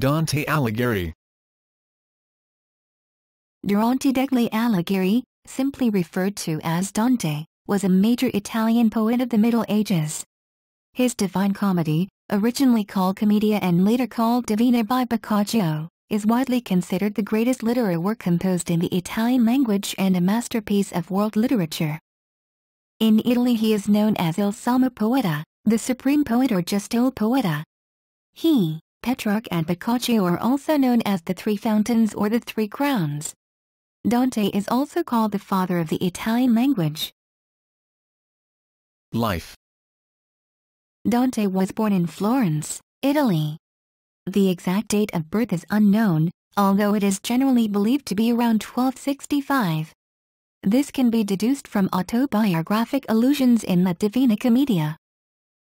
Dante Alighieri. Durante degli Alighieri, simply referred to as Dante, was a major Italian poet of the Middle Ages. His Divine Comedy, originally called Commedia and later called Divina by Boccaccio, is widely considered the greatest literary work composed in the Italian language and a masterpiece of world literature. In Italy he is known as Il Sommo Poeta, the Supreme Poet, or just Il Poeta. He, Petrarch and Boccaccio are also known as the Three Fountains or the Three Crowns. Dante is also called the father of the Italian language. Life. Dante was born in Florence, Italy. The exact date of birth is unknown, although it is generally believed to be around 1265. This can be deduced from autobiographic allusions in La Divina Commedia.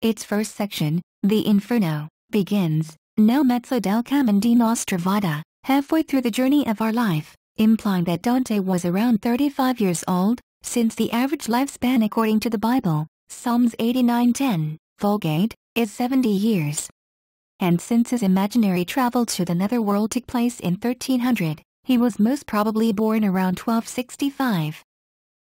Its first section, the Inferno, begins, "Nel mezzo del cammin di nostra vita," halfway through the journey of our life, implying that Dante was around 35 years old, since the average lifespan according to the Bible, Psalms 89:10, Vulgate, is 70 years. And since his imaginary travel to the netherworld took place in 1300, he was most probably born around 1265.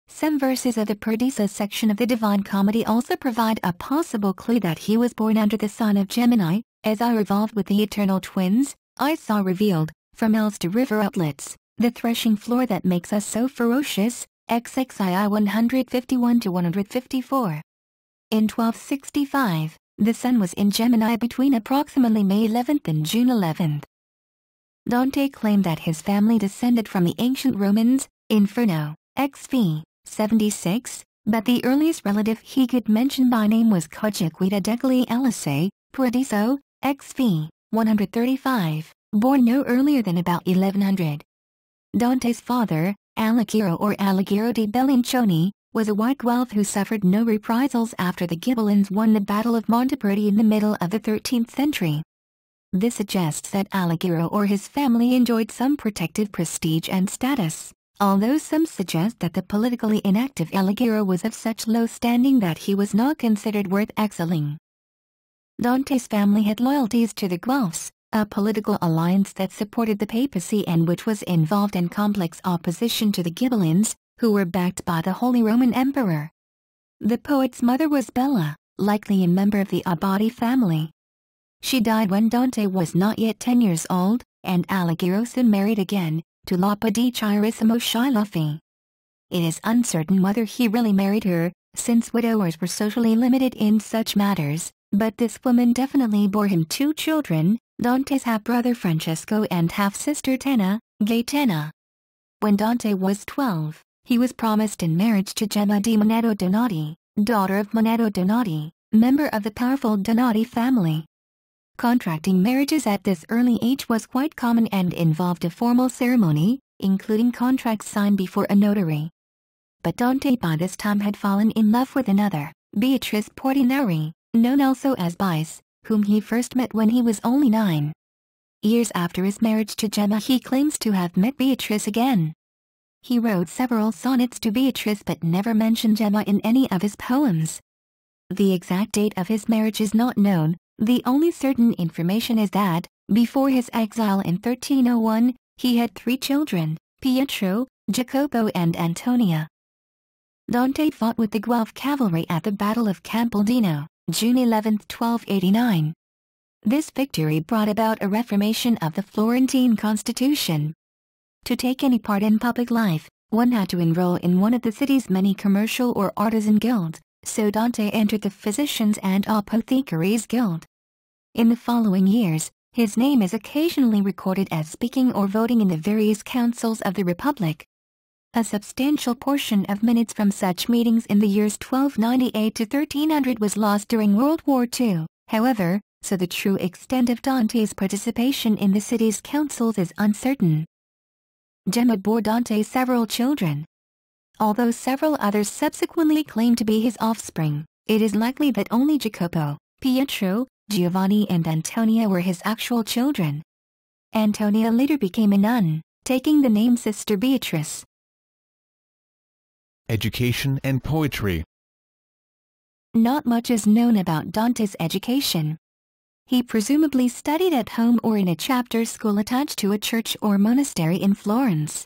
Some verses of the Paradiso section of the Divine Comedy also provide a possible clue that he was born under the sign of Gemini, as I revolved with the eternal twins, I saw revealed, from ells to river outlets, the threshing floor that makes us so ferocious, XXII 151-154. In 1265, the sun was in Gemini between approximately May 11th and June 11th. Dante claimed that his family descended from the ancient Romans, Inferno, XV 76, but the earliest relative he could mention by name was XXII degli Alice, Paradiso, XV 135, born no earlier than about 1100. Dante's father, Alighiero or Alighiero di Bellincioni, was a white Guelph who suffered no reprisals after the Ghibellines won the Battle of Monteverdi in the middle of the 13th century. This suggests that Alighiero or his family enjoyed some protective prestige and status, although some suggest that the politically inactive Alighiero was of such low standing that he was not considered worth exiling. Dante's family had loyalties to the Guelphs, a political alliance that supported the papacy and which was involved in complex opposition to the Ghibellines, who were backed by the Holy Roman Emperor. The poet's mother was Bella, likely a member of the Abbati family. She died when Dante was not yet 10 years old, and Alighiero soon married again, to Lopa di Chirissimo Scialoffi. It is uncertain whether he really married her, since widowers were socially limited in such matters, but this woman definitely bore him 2 children, Dante's half-brother Francesco and half-sister Gaetana. When Dante was 12, he was promised in marriage to Gemma di Moneto Donati, daughter of Moneto Donati, member of the powerful Donati family. Contracting marriages at this early age was quite common and involved a formal ceremony, including contracts signed before a notary. But Dante by this time had fallen in love with another, Beatrice Portinari, known also as Bice, whom he first met when he was only 9. Years after his marriage to Gemma he claims to have met Beatrice again. He wrote several sonnets to Beatrice but never mentioned Gemma in any of his poems. The exact date of his marriage is not known. The only certain information is that, before his exile in 1301, he had 3 children, Pietro, Jacopo and Antonia. Dante fought with the Guelph cavalry at the Battle of Campaldino, June 11, 1289. This victory brought about a reformation of the Florentine constitution. To take any part in public life, one had to enroll in one of the city's many commercial or artisan guilds, so Dante entered the Physicians and Apothecaries Guild. In the following years, his name is occasionally recorded as speaking or voting in the various councils of the Republic. A substantial portion of minutes from such meetings in the years 1298 to 1300 was lost during World War II, however, so the true extent of Dante's participation in the city's councils is uncertain. Gemma bore Dante several children. Although several others subsequently claimed to be his offspring, it is likely that only Jacopo, Pietro, Giovanni and Antonia were his actual children. Antonia later became a nun, taking the name Sister Beatrice. Education and poetry. Not much is known about Dante's education. He presumably studied at home or in a chapter school attached to a church or monastery in Florence.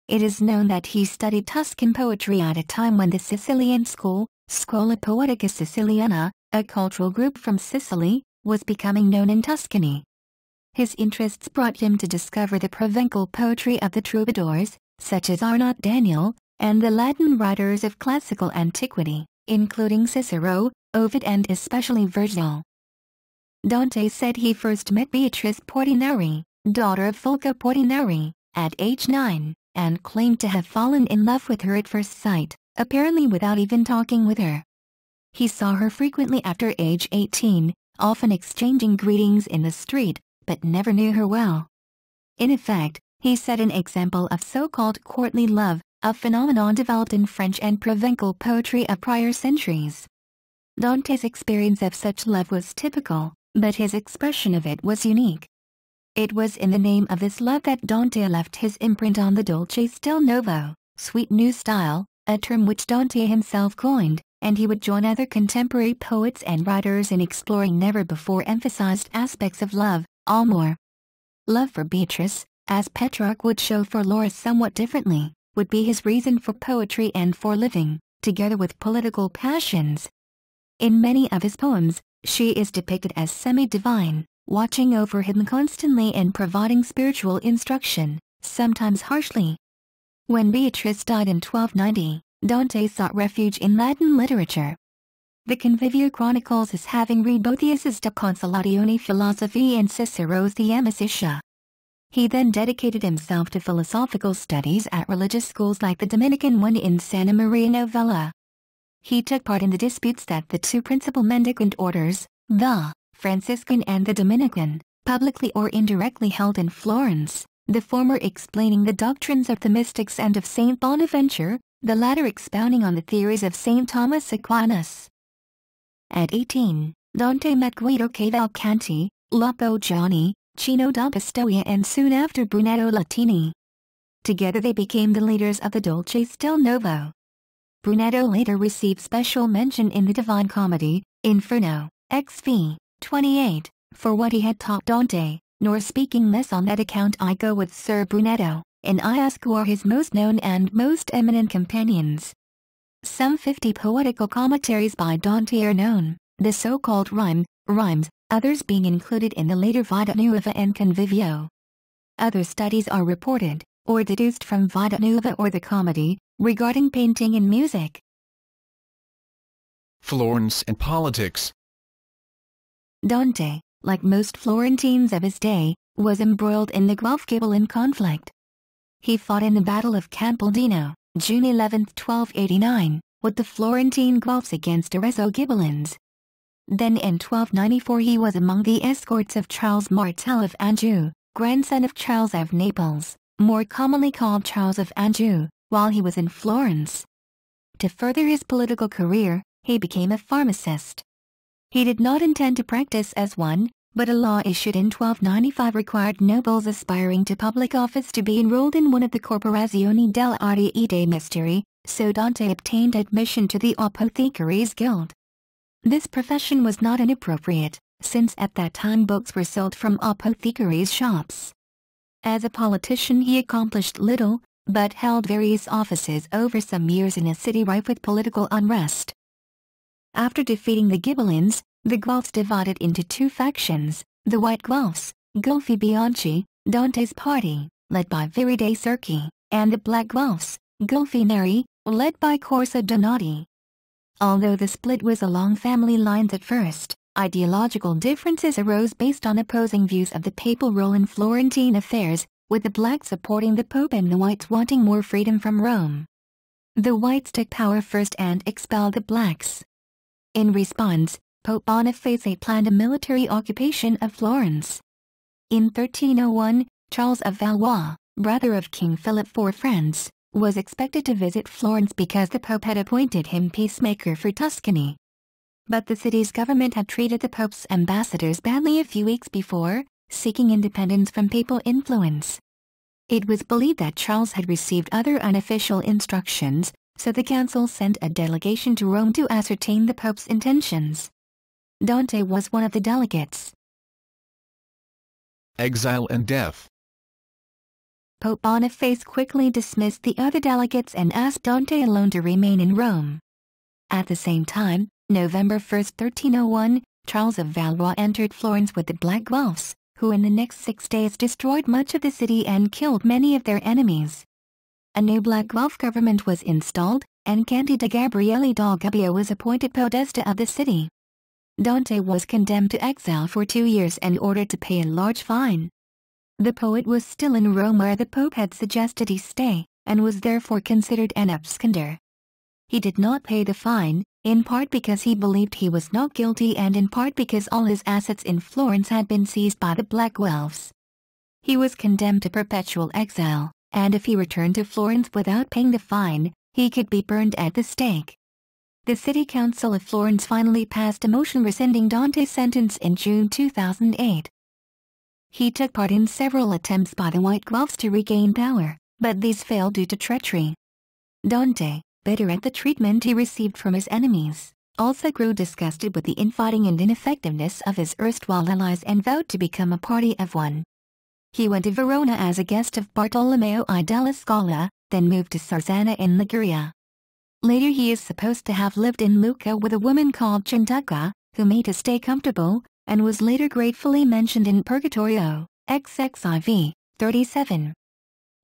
It is known that he studied Tuscan poetry at a time when the Sicilian school, Scuola Poetica Siciliana, a cultural group from Sicily, was becoming known in Tuscany. His interests brought him to discover the Provençal poetry of the troubadours, such as Arnaut Daniel, and the Latin writers of classical antiquity, including Cicero, Ovid and especially Virgil. Dante said he first met Beatrice Portinari, daughter of Fulco Portinari, at age 9, and claimed to have fallen in love with her at first sight, apparently without even talking with her. He saw her frequently after age 18, often exchanging greetings in the street, but never knew her well. In effect, he set an example of so-called courtly love, a phenomenon developed in French and Provençal poetry of prior centuries. Dante's experience of such love was typical, but his expression of it was unique. It was in the name of this love that Dante left his imprint on the dolce stil novo, sweet new style, a term which Dante himself coined, and he would join other contemporary poets and writers in exploring never-before-emphasized aspects of love, all more. Love for Beatrice, as Petrarch would show for Laura somewhat differently, would be his reason for poetry and for living, together with political passions. In many of his poems, she is depicted as semi-divine, watching over him constantly and providing spiritual instruction, sometimes harshly. When Beatrice died in 1290, Dante sought refuge in Latin literature. The Convivio chronicles his having read both the Asses de Consolatione Philosophiae and Cicero's De Amicitia. He then dedicated himself to philosophical studies at religious schools like the Dominican one in Santa Maria Novella. He took part in the disputes that the two principal mendicant orders, the Franciscan and the Dominican, publicly or indirectly held in Florence, the former explaining the doctrines of the mystics and of Saint Bonaventure, the latter expounding on the theories of Saint Thomas Aquinas. At 18, Dante met Guido Cavalcanti, Lapo Gianni, Cino da Pistoia and soon after Brunetto Latini. Together they became the leaders of the Dolce Stil Novo. Brunetto later received special mention in the Divine Comedy, Inferno, XV 28, for what he had taught Dante, nor speaking less on that account I go with Sir Brunetto, and I ask who are his most known and most eminent companions. Some 50 poetical commentaries by Dante are known, the so-called rhymes, others being included in the later Vita Nuova and Convivio. Other studies are reported, or deduced from Vita Nuova or the Comedy, regarding painting and music. Florence and Politics. Dante, like most Florentines of his day, was embroiled in the Guelph-Ghibelline conflict. He fought in the Battle of Campaldino, June 11, 1289, with the Florentine Guelphs against Arezzo-Ghibellines. Then in 1294 he was among the escorts of Charles Martel of Anjou, grandson of Charles of Naples, more commonly called Charles of Anjou, while he was in Florence. To further his political career, he became a pharmacist. He did not intend to practice as one, but a law issued in 1295 required nobles aspiring to public office to be enrolled in one of the Corporazioni delle Arti e dei Misteri, so Dante obtained admission to the Apothecaries Guild. This profession was not inappropriate, since at that time books were sold from apothecaries' shops. As a politician he accomplished little, but held various offices over some years in a city rife with political unrest. After defeating the Ghibellines, the Guelphs divided into two factions, the White Guelphs, Guelfi Bianchi, Dante's party, led by Viride Circi, and the Black Guelphs, Guelfi Neri, led by Corsa Donati. Although the split was along family lines at first, ideological differences arose based on opposing views of the papal role in Florentine affairs, with the Blacks supporting the Pope and the Whites wanting more freedom from Rome. The Whites took power first and expelled the Blacks. In response, Pope Boniface planned a military occupation of Florence. In 1301, Charles of Valois, brother of King Philip IV France, was expected to visit Florence because the Pope had appointed him peacemaker for Tuscany. But the city's government had treated the Pope's ambassadors badly a few weeks before, seeking independence from papal influence. It was believed that Charles had received other unofficial instructions, so the council sent a delegation to Rome to ascertain the Pope's intentions. Dante was one of the delegates. Exile and Death. Pope Boniface quickly dismissed the other delegates and asked Dante alone to remain in Rome. At the same time, November 1, 1301, Charles of Valois entered Florence with the Black Guelphs, who in the next 6 days destroyed much of the city and killed many of their enemies. A new Black Guelph government was installed, and Candida Gabriele da Gubbio was appointed podesta of the city. Dante was condemned to exile for 2 years and ordered to pay a large fine. The poet was still in Rome where the Pope had suggested he stay, and was therefore considered an absconder. He did not pay the fine, in part because he believed he was not guilty and in part because all his assets in Florence had been seized by the Black Guelphs. He was condemned to perpetual exile, and if he returned to Florence without paying the fine, he could be burned at the stake. The City Council of Florence finally passed a motion rescinding Dante's sentence in June 2008. He took part in several attempts by the White Guelphs to regain power, but these failed due to treachery. Dante, bitter at the treatment he received from his enemies, also grew disgusted with the infighting and ineffectiveness of his erstwhile allies and vowed to become a party of one. He went to Verona as a guest of Bartolomeo I della Scala, then moved to Sarzana in Liguria. Later he is supposed to have lived in Lucca with a woman called Chantuca, who made his stay comfortable, and was later gratefully mentioned in Purgatorio, XXIV, 37.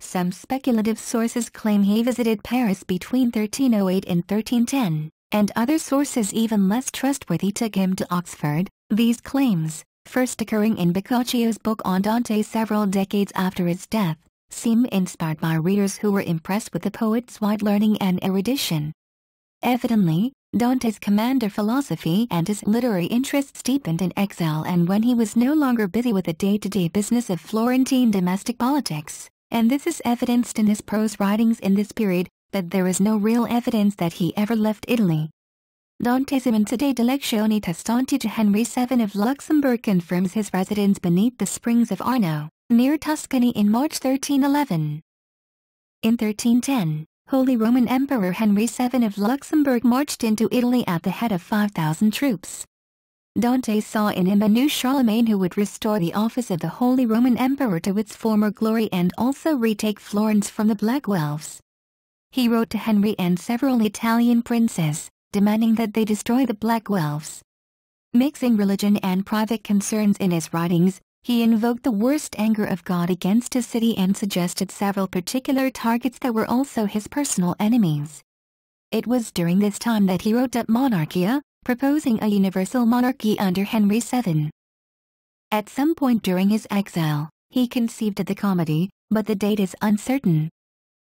Some speculative sources claim he visited Paris between 1308 and 1310, and other sources even less trustworthy took him to Oxford. These claims, first occurring in Boccaccio's book on Dante several decades after his death, seem inspired by readers who were impressed with the poet's wide learning and erudition. Evidently, Dante's command of philosophy and his literary interests deepened in exile and when he was no longer busy with the day-to-day business of Florentine domestic politics, and this is evidenced in his prose writings in this period, but there is no real evidence that he ever left Italy. Dante's Immensitae Dilectioni Testanti to Henry VII of Luxembourg confirms his residence beneath the springs of Arno, near Tuscany in March 1311. In 1310, Holy Roman Emperor Henry VII of Luxembourg marched into Italy at the head of 5,000 troops. Dante saw in him a new Charlemagne who would restore the office of the Holy Roman Emperor to its former glory and also retake Florence from the Black Guelphs. He wrote to Henry and several Italian princes, demanding that they destroy the Black Guelphs. Mixing religion and private concerns in his writings, he invoked the worst anger of God against his city and suggested several particular targets that were also his personal enemies. It was during this time that he wrote up Monarchia, proposing a universal monarchy under Henry VII. At some point during his exile, he conceived of the Comedìa, but the date is uncertain.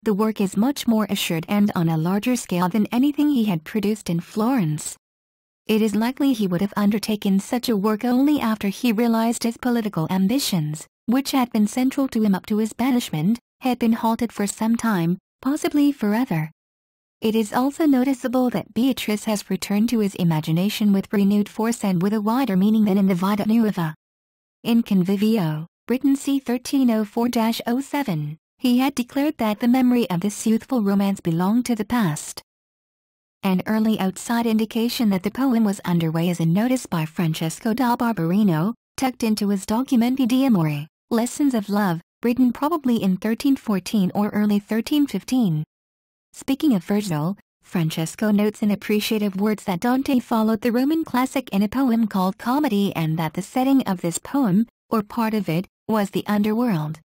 The work is much more assured and on a larger scale than anything he had produced in Florence. It is likely he would have undertaken such a work only after he realized his political ambitions, which had been central to him up to his banishment, had been halted for some time, possibly forever. It is also noticeable that Beatrice has returned to his imagination with renewed force and with a wider meaning than in the Vita Nuova. In Convivio, written c. 1304-07, he had declared that the memory of this youthful romance belonged to the past. An early outside indication that the poem was underway is a notice by Francesco da Barberino, tucked into his Documenti di Amore, Lessons of Love, written probably in 1314 or early 1315. Speaking of Virgil, Francesco notes in appreciative words that Dante followed the Roman classic in a poem called Comedìa and that the setting of this poem, or part of it, was the underworld.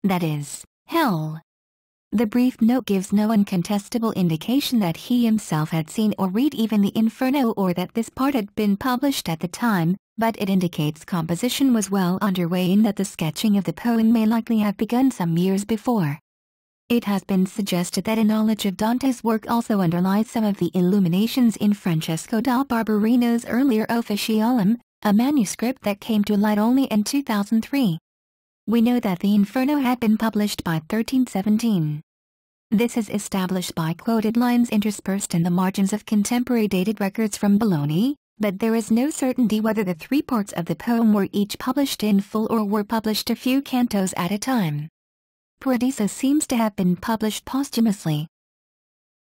That is, hell. The brief note gives no incontestable indication that he himself had seen or read even the Inferno or that this part had been published at the time, but it indicates composition was well underway and that the sketching of the poem may likely have begun some years before. It has been suggested that a knowledge of Dante's work also underlies some of the illuminations in Francesco da Barberino's earlier Officialum, a manuscript that came to light only in 2003. We know that the Inferno had been published by 1317. This is established by quoted lines interspersed in the margins of contemporary dated records from Bologna, but there is no certainty whether the 3 parts of the poem were each published in full or were published a few cantos at a time. Paradiso seems to have been published posthumously.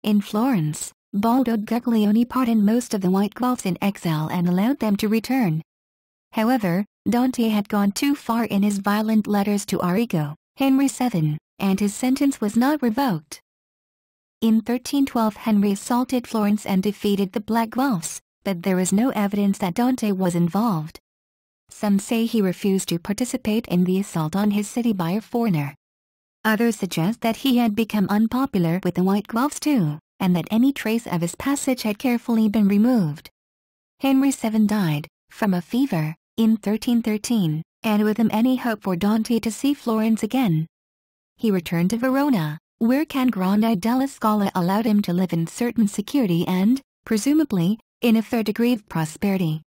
In Florence, Baldo Guglielmi pardoned most of the White Guelphs in exile and allowed them to return. However, Dante had gone too far in his violent letters to Arrigo, Henry VII, and his sentence was not revoked. In 1312 Henry assaulted Florence and defeated the Black Guelphs, but there is no evidence that Dante was involved. Some say he refused to participate in the assault on his city by a foreigner. Others suggest that he had become unpopular with the White Guelphs too, and that any trace of his passage had carefully been removed. Henry VII died, from a fever, in 1313, and with him any hope for Dante to see Florence again. He returned to Verona, where Can Grande della Scala allowed him to live in certain security and, presumably, in a fair degree of prosperity.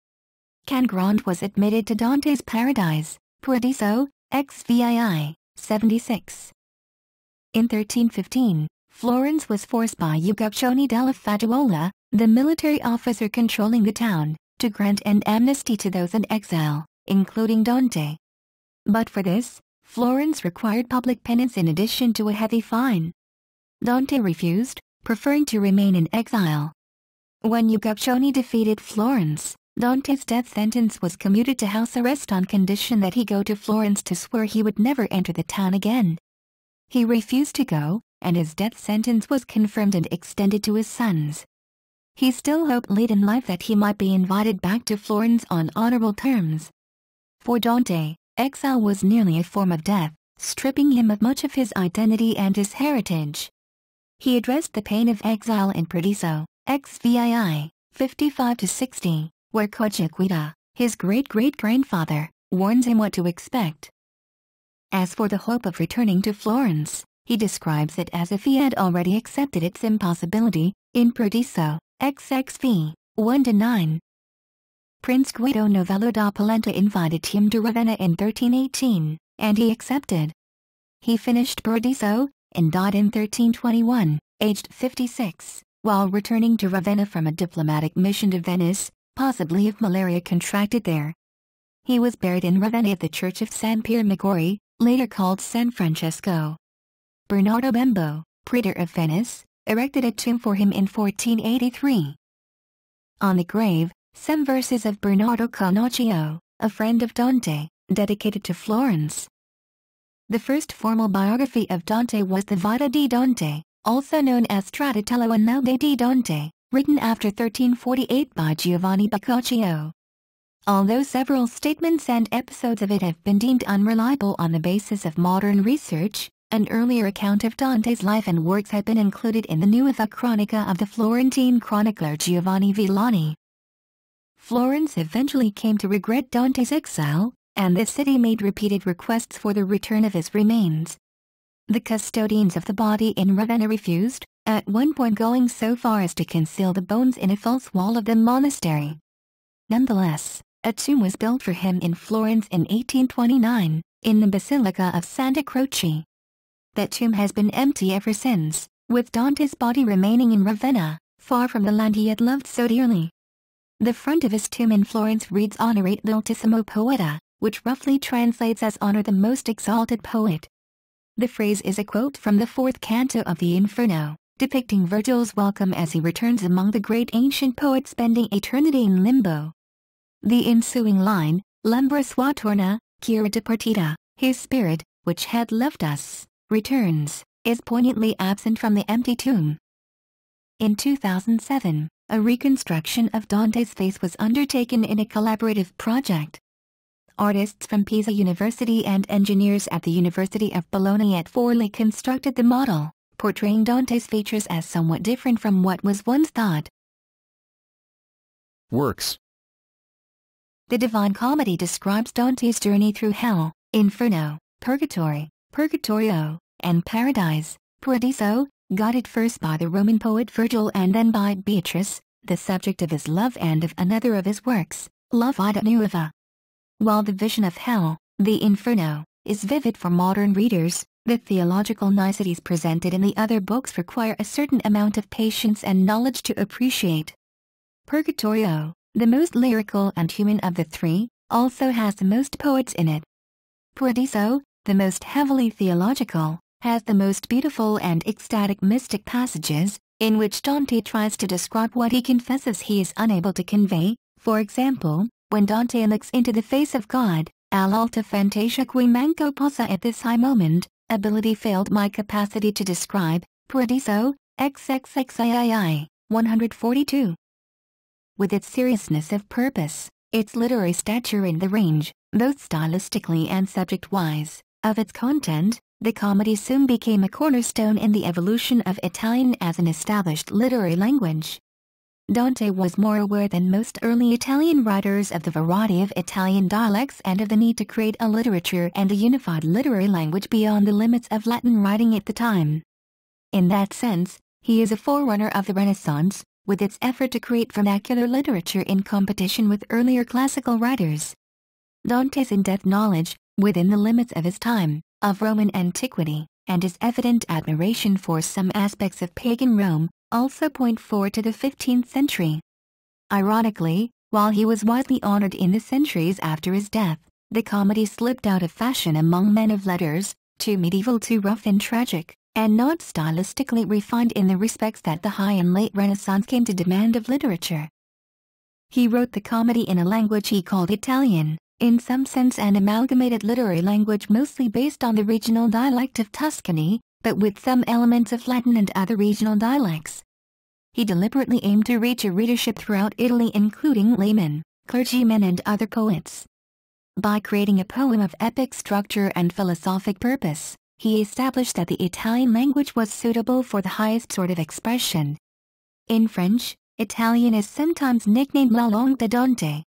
Can Grande was admitted to Dante's Paradiso, XXII, 76. In 1315, Florence was forced by Uguccione della Faggiola, the military officer controlling the town, to grant an amnesty to those in exile, including Dante. But for this, Florence required public penance in addition to a heavy fine. Dante refused, preferring to remain in exile. When Uguccione defeated Florence, Dante's death sentence was commuted to house arrest on condition that he go to Florence to swear he would never enter the town again. He refused to go, and his death sentence was confirmed and extended to his sons. He still hoped late in life that he might be invited back to Florence on honorable terms. For Dante, exile was nearly a form of death, stripping him of much of his identity and his heritage. He addressed the pain of exile in Paradiso, XXII, 55-60, where Cogiguida, his great-great-grandfather, warns him what to expect. As for the hope of returning to Florence, he describes it as if he had already accepted its impossibility, in Paradiso, XXV, 1-9. Prince Guido Novello da Polenta invited him to Ravenna in 1318, and he accepted. He finished Paradiso, and died in 1321, aged 56, while returning to Ravenna from a diplomatic mission to Venice, possibly of malaria contracted there. He was buried in Ravenna at the Church of San Pier Maggiore, later called San Francesco. Bernardo Bembo, Praetor of Venice, erected a tomb for him in 1483. On the grave, some verses of Bernardo Cannocchio, a friend of Dante, dedicated to Florence. The first formal biography of Dante was the Vita di Dante, also known as Trattatello Annale di Dante, written after 1348 by Giovanni Boccaccio. Although several statements and episodes of it have been deemed unreliable on the basis of modern research, an earlier account of Dante's life and works had been included in the Nuova Cronica of the Florentine chronicler Giovanni Villani. Florence eventually came to regret Dante's exile, and the city made repeated requests for the return of his remains. The custodians of the body in Ravenna refused, at one point going so far as to conceal the bones in a false wall of the monastery. Nonetheless, a tomb was built for him in Florence in 1829, in the Basilica of Santa Croce. That tomb has been empty ever since, with Dante's body remaining in Ravenna, far from the land he had loved so dearly. The front of his tomb in Florence reads Honorate l'Altissimo Poeta, which roughly translates as Honor the Most Exalted Poet. The phrase is a quote from the fourth canto of the Inferno, depicting Virgil's welcome as he returns among the great ancient poets spending eternity in limbo. The ensuing line, L'ombra sua torna, cura dipartita, his spirit, which had left us, returns, is poignantly absent from the empty tomb. In 2007, a reconstruction of Dante's face was undertaken in a collaborative project. Artists from Pisa University and engineers at the University of Bologna at Forlì constructed the model, portraying Dante's features as somewhat different from what was once thought. Works. The Divine Comedy describes Dante's journey through hell, Inferno, Purgatory, Purgatorio, and Paradise, Paradiso, guided first by the Roman poet Virgil and then by Beatrice, the subject of his love and of another of his works, La Vita Nuova. While the vision of hell, the Inferno, is vivid for modern readers, the theological niceties presented in the other books require a certain amount of patience and knowledge to appreciate. Purgatorio, the most lyrical and human of the three, also has the most poets in it. Paradiso, the most heavily theological, has the most beautiful and ecstatic mystic passages, in which Dante tries to describe what he confesses he is unable to convey, for example, When Dante looks into the face of God, all'alta fantasia qui manco possa at this high moment, ability failed my capacity to describe, Paradiso, XXII, 142. With its seriousness of purpose, its literary stature in the range, both stylistically and subject-wise, of its content, the comedy soon became a cornerstone in the evolution of Italian as an established literary language. Dante was more aware than most early Italian writers of the variety of Italian dialects and of the need to create a literature and a unified literary language beyond the limits of Latin writing at the time. In that sense, he is a forerunner of the Renaissance, with its effort to create vernacular literature in competition with earlier classical writers. Dante's in-depth knowledge, within the limits of his time, of Roman antiquity, and his evident admiration for some aspects of pagan Rome, also point forward to the 15th century. Ironically, while he was widely honored in the centuries after his death, the comedy slipped out of fashion among men of letters, too medieval, too rough and tragic, and not stylistically refined in the respects that the high and late Renaissance came to demand of literature. He wrote the comedy in a language he called Italian, in some sense an amalgamated literary language mostly based on the regional dialect of Tuscany, but with some elements of Latin and other regional dialects. He deliberately aimed to reach a readership throughout Italy, including laymen, clergymen and other poets. By creating a poem of epic structure and philosophic purpose, he established that the Italian language was suitable for the highest sort of expression. In French, Italian is sometimes nicknamed La Langue de Dante.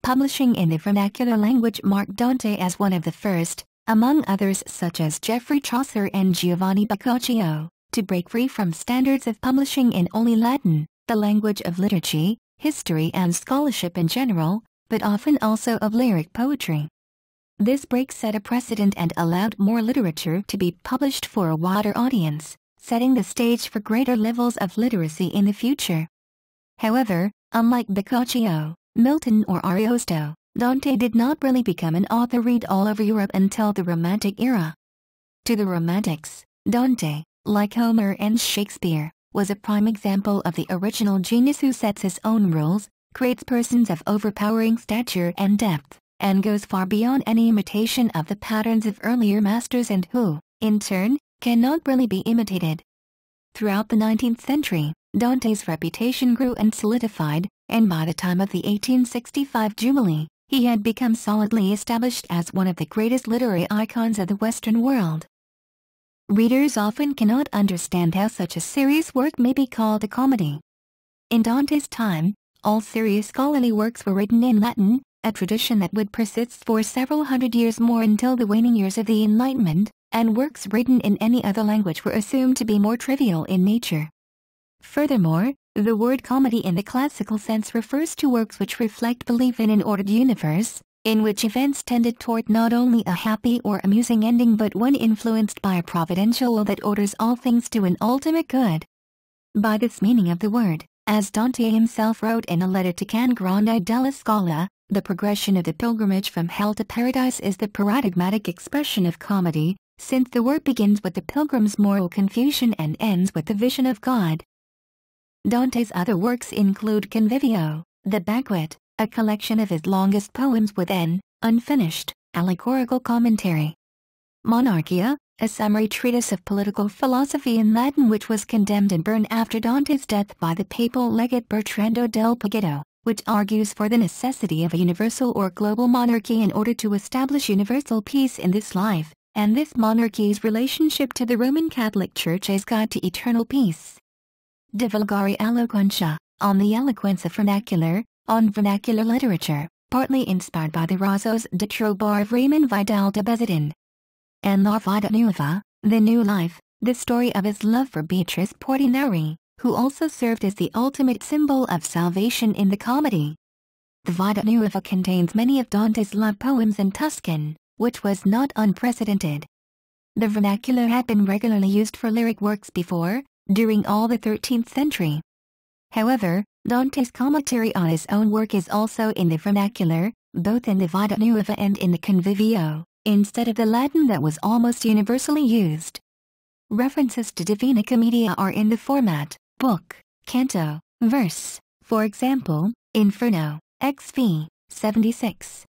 Publishing in the vernacular language marked Dante as one of the first, among others such as Geoffrey Chaucer and Giovanni Boccaccio, to break free from standards of publishing in only Latin, the language of liturgy, history and scholarship in general, but often also of lyric poetry. This break set a precedent and allowed more literature to be published for a wider audience, setting the stage for greater levels of literacy in the future. However, unlike Boccaccio, Milton or Ariosto, Dante did not really become an author read all over Europe until the Romantic era. To the Romantics, Dante, like Homer and Shakespeare, was a prime example of the original genius who sets his own rules, creates persons of overpowering stature and depth, and goes far beyond any imitation of the patterns of earlier masters and who, in turn, cannot really be imitated. Throughout the 19th century, Dante's reputation grew and solidified, and by the time of the 1865 Jubilee, he had become solidly established as one of the greatest literary icons of the Western world. Readers often cannot understand how such a serious work may be called a comedy. In Dante's time, all serious scholarly works were written in Latin, a tradition that would persist for several hundred years more until the waning years of the Enlightenment, and works written in any other language were assumed to be more trivial in nature. Furthermore, the word comedy in the classical sense refers to works which reflect belief in an ordered universe, in which events tended toward not only a happy or amusing ending but one influenced by a providential will that orders all things to an ultimate good. By this meaning of the word, as Dante himself wrote in a letter to Can Grande della Scala, the progression of the pilgrimage from hell to paradise is the paradigmatic expression of comedy, since the work begins with the pilgrim's moral confusion and ends with the vision of God. Dante's other works include Convivio, The Banquet, a collection of his longest poems with an, unfinished, allegorical commentary. Monarchia, a summary treatise of political philosophy in Latin which was condemned and burned after Dante's death by the papal legate Bertrando del Paghetto, which argues for the necessity of a universal or global monarchy in order to establish universal peace in this life, and this monarchy's relationship to the Roman Catholic Church as guide to eternal peace. De Vulgari Eloquentia, on the eloquence of vernacular, on vernacular literature, partly inspired by the Razos de Trobar of Raymond Vidal de Bezedin. And La Vita Nuova, The New Life, the story of his love for Beatrice Portinari, who also served as the ultimate symbol of salvation in the comedy. The Vita Nuova contains many of Dante's love poems in Tuscan, which was not unprecedented. The vernacular had been regularly used for lyric works before, during all the 13th century. However, Dante's commentary on his own work is also in the vernacular, both in the Vita Nuova and in the Convivio, instead of the Latin that was almost universally used. References to Divina Commedia are in the format, book, canto, verse, for example, Inferno, XV, 76.